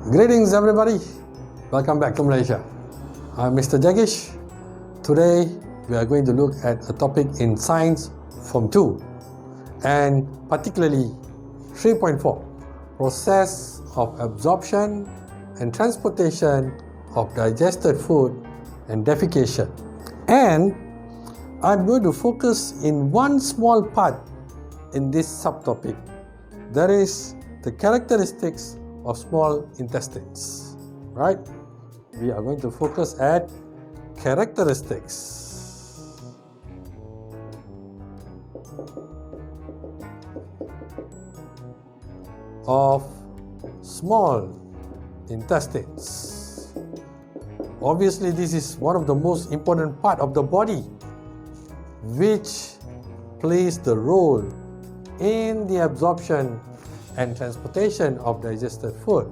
Greetings everybody, welcome back to Malaysia. I'm Mr. Jegish. Today we are going to look at a topic in Science Form 2 and particularly 3.4, process of absorption and transportation of digested food and defecation. And I'm going to focus in one small part in this subtopic, that is the characteristics of small intestines, right? We are going to focus at characteristics of small intestines. Obviously, this is one of the most important part of the body which plays the role in the absorption and transportation of digested food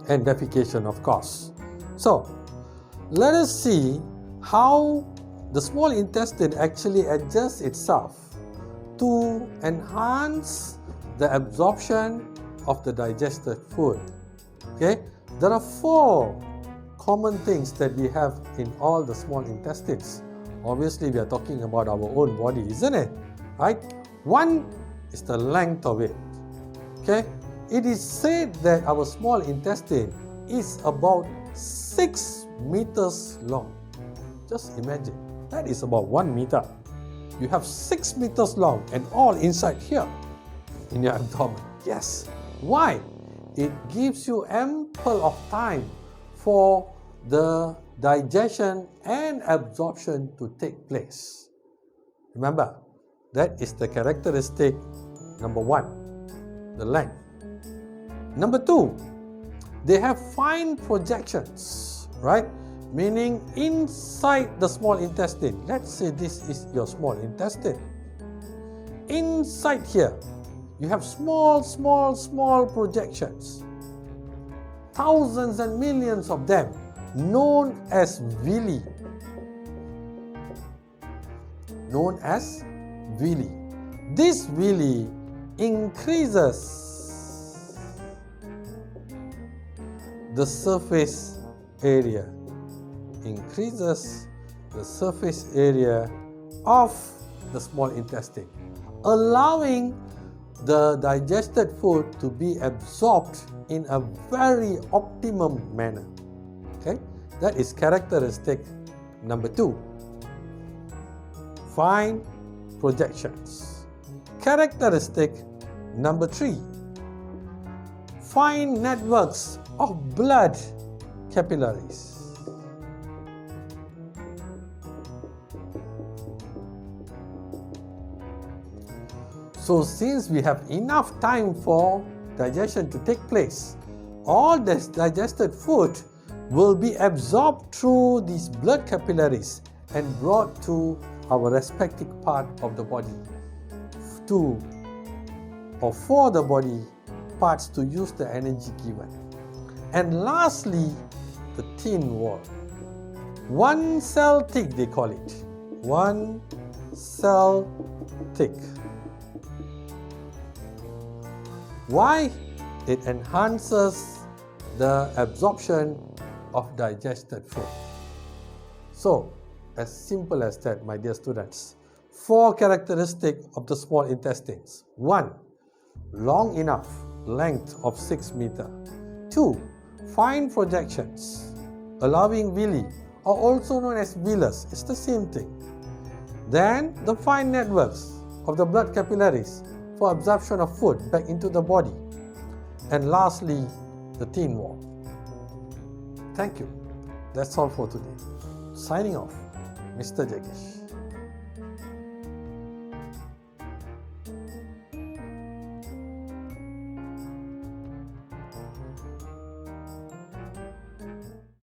and defecation, of course. So, let us see how the small intestine actually adjusts itself to enhance the absorption of the digested food. Okay, there are 4 common things that we have in all the small intestines. Obviously, we are talking about our own body, isn't it? Right? One is the length of it. Okay, it is said that our small intestine is about 6 meters long. Just imagine, that is about 1 meter. You have 6 meters long and all inside here in your abdomen. Yes. Why? It gives you ample of time for the digestion and absorption to take place. Remember, that is the characteristic number 1. The length. Number 2, they have fine projections, right? Meaning inside the small intestine. Let's say this is your small intestine. Inside here, you have small projections. Thousands and millions of them, known as villi. Known as villi. This villi increases the surface area, of the small intestine, allowing the digested food to be absorbed in a very optimum manner. Okay, that is characteristic number 2. Fine projections. Characteristic number 3, fine networks of blood capillaries. So since we have enough time for digestion to take place, all this digested food will be absorbed through these blood capillaries and brought to our respective part of the body, for the body parts to use the energy given. And lastly, the thin wall. 1 cell thick, they call it. 1 cell thick. Why? It enhances the absorption of digested food. So, as simple as that, my dear students. 4 characteristics of the small intestines. 1, long enough, length of 6 meter. 2, fine projections, allowing villi, or also known as villus. It's the same thing. Then, the fine networks of the blood capillaries for absorption of food back into the body. And lastly, the thin wall. Thank you. That's all for today. Signing off, Mr. Jegish.